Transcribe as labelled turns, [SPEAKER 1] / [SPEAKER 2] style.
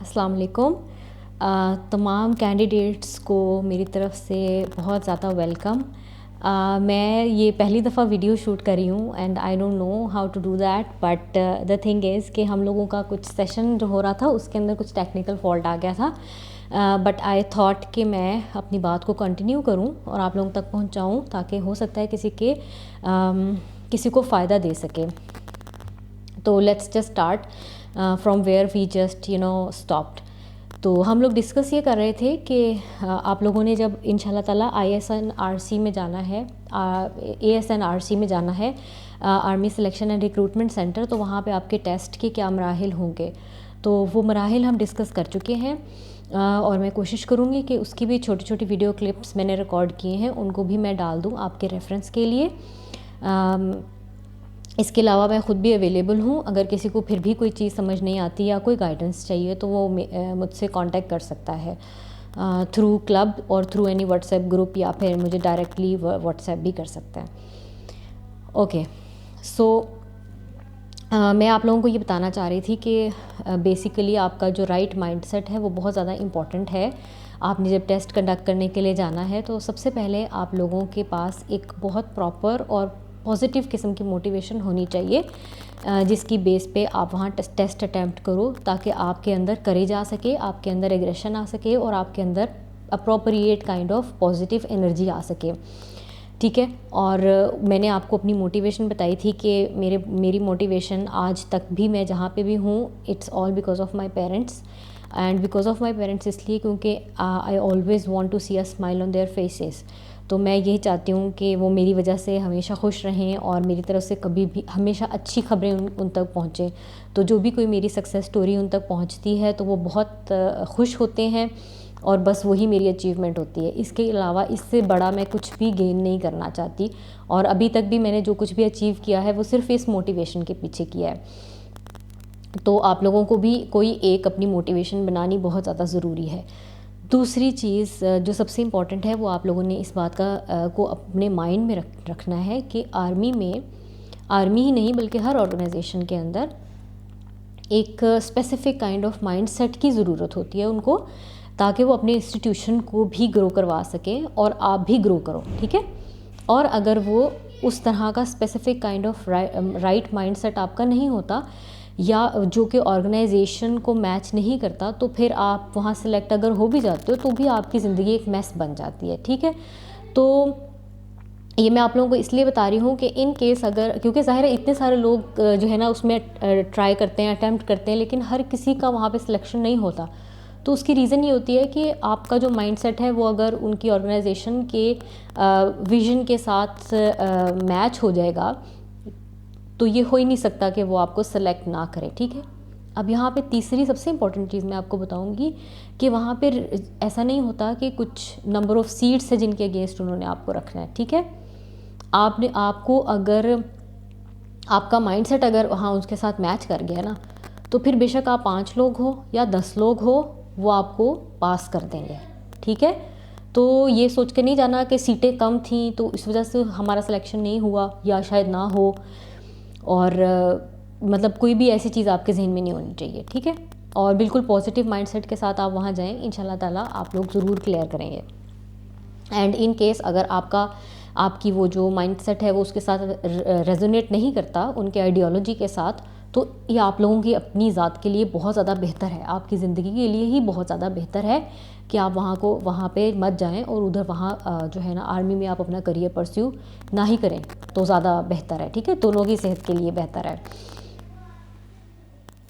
[SPEAKER 1] अस्सलाम वालेकुम। तमाम कैंडिडेट्स को मेरी तरफ़ से बहुत ज़्यादा वेलकम। मैं ये पहली दफ़ा वीडियो शूट कर रही हूँ and I don't know how to do that, but the thing is कि हम लोगों का कुछ सेशन जो हो रहा था उसके अंदर कुछ टेक्निकल फॉल्ट आ गया था, बट आई थॉट कि मैं अपनी बात को कंटिन्यू करूँ और आप लोगों तक पहुँचाऊँ ताकि हो सकता है किसी को फ़ायदा दे सके। तो let's just start from where we just stopped. तो हम लोग डिस्कस ये कर रहे थे कि आप लोगों ने जब इंशाल्लाह ताला ASNRC में जाना है, ASNRC में जाना है, army selection and recruitment centre, तो वहाँ पे आपके टेस्ट के क्या मराहिल होंगे। तो वो मराहिल हम डिस्कस कर चुके हैं और मैं कोशिश करूँगी कि उसकी भी छोटी छोटी वीडियो क्लिप्स मैंने रिकॉर्ड किए हैं, उनको भी मैं डाल दूँ आपके रेफरेंस के लिए। इसके अलावा मैं ख़ुद भी अवेलेबल हूँ, अगर किसी को फिर भी कोई चीज़ समझ नहीं आती या कोई गाइडेंस चाहिए तो वो मुझसे कांटेक्ट कर सकता है थ्रू क्लब और थ्रू एनी व्हाट्सएप ग्रुप, या फिर मुझे डायरेक्टली व्हाट्सएप भी कर सकता है। ओके, सो मैं आप लोगों को ये बताना चाह रही थी कि बेसिकली आपका जो राइट माइंडसेट है वो बहुत ज़्यादा इम्पॉर्टेंट है। आपने जब टेस्ट कंडक्ट करने के लिए जाना है तो सबसे पहले आप लोगों के पास एक बहुत प्रॉपर और पॉजिटिव किस्म की मोटिवेशन होनी चाहिए, जिसकी बेस पे आप वहाँ टेस्ट अटैम्प्ट करो ताकि आपके अंदर करेज आ सके, आपके अंदर एग्रेशन आ सके और आपके अंदर appropriate kind of positive energy आ सके। ठीक है, और मैंने आपको अपनी मोटिवेशन बताई थी कि मेरी मोटिवेशन आज तक भी मैं जहाँ पे भी हूँ, it's all because of my parents. And because of my parents इसलिए क्योंकि I always want to see a smile on their faces. तो मैं यही चाहती हूँ कि वो मेरी वजह से हमेशा खुश रहें और मेरी तरफ से कभी भी हमेशा अच्छी खबरें उन तक पहुँचें। तो जो भी कोई मेरी सक्सेस स्टोरी उन तक पहुँचती है तो वो बहुत खुश होते हैं और बस वही मेरी अचीवमेंट होती है। इसके अलावा इससे बड़ा मैं कुछ भी गेन नहीं करना चाहती, और अभी तक भी मैंने जो कुछ भी अचीव किया है वो सिर्फ इस मोटिवेशन के पीछे किया है। तो आप लोगों को भी कोई एक अपनी मोटिवेशन बनानी बहुत ज़्यादा ज़रूरी है। दूसरी चीज़ जो सबसे इम्पॉर्टेंट है वो आप लोगों ने इस बात को अपने माइंड में रखना है कि आर्मी ही नहीं बल्कि हर ऑर्गेनाइजेशन के अंदर एक स्पेसिफिक काइंड ऑफ माइंडसेट की ज़रूरत होती है उनको, ताकि वो अपने इंस्टीट्यूशन को भी ग्रो करवा सकें और आप भी ग्रो करो। ठीक है, और अगर वो उस तरह का specific kind of right mindset आपका नहीं होता या जो कि ऑर्गेनाइजेशन को मैच नहीं करता, तो फिर आप वहाँ सेलेक्ट अगर हो भी जाते हो तो भी आपकी ज़िंदगी एक मैस बन जाती है। ठीक है, तो ये मैं आप लोगों को इसलिए बता रही हूँ कि इन केस अगर, क्योंकि ज़ाहिर है इतने सारे लोग जो है ना उसमें ट्राई करते हैं, अटैम्प्ट करते हैं, लेकिन हर किसी का वहाँ पे सिलेक्शन नहीं होता। तो उसकी रीज़न ये होती है कि आपका जो माइंडसेट है वो अगर उनकी ऑर्गेनाइजेशन के विजन के साथ मैच हो जाएगा तो ये हो ही नहीं सकता कि वो आपको सेलेक्ट ना करें। ठीक है, अब यहाँ पे तीसरी सबसे इम्पॉर्टेंट चीज़ मैं आपको बताऊँगी कि वहाँ पे ऐसा नहीं होता कि कुछ नंबर ऑफ़ सीट्स है जिनके अगेंस्ट उन्होंने आपको रखना है। ठीक है, आपको अगर आपका माइंडसेट अगर वहाँ उसके साथ मैच कर गया ना, तो फिर बेशक आप 5 लोग हो या 10 लोग हो, वो आपको पास कर देंगे। ठीक है, तो ये सोच के नहीं जाना कि सीटें कम थी तो इस वजह से हमारा सिलेक्शन नहीं हुआ या शायद ना हो, और मतलब कोई भी ऐसी चीज़ आपके जहन में नहीं होनी चाहिए। ठीक है, और बिल्कुल पॉजिटिव माइंडसेट के साथ आप वहाँ जाएं, इंशाल्लाह ताला आप लोग ज़रूर क्लियर करेंगे। एंड इन केस अगर आपकी वो जो माइंडसेट है वो उसके साथ रेजोनेट नहीं करता उनके आइडियोलॉजी के साथ, तो ये आप लोगों की अपनी ज़ात के लिए बहुत ज़्यादा बेहतर है, आपकी ज़िंदगी के लिए ही बहुत ज़्यादा बेहतर है कि आप वहाँ पे मत जाएं और उधर वहाँ जो है ना आर्मी में आप अपना करियर परस्यू ना ही करें तो ज़्यादा बेहतर है। ठीक है, दोनों की सेहत के लिए बेहतर है।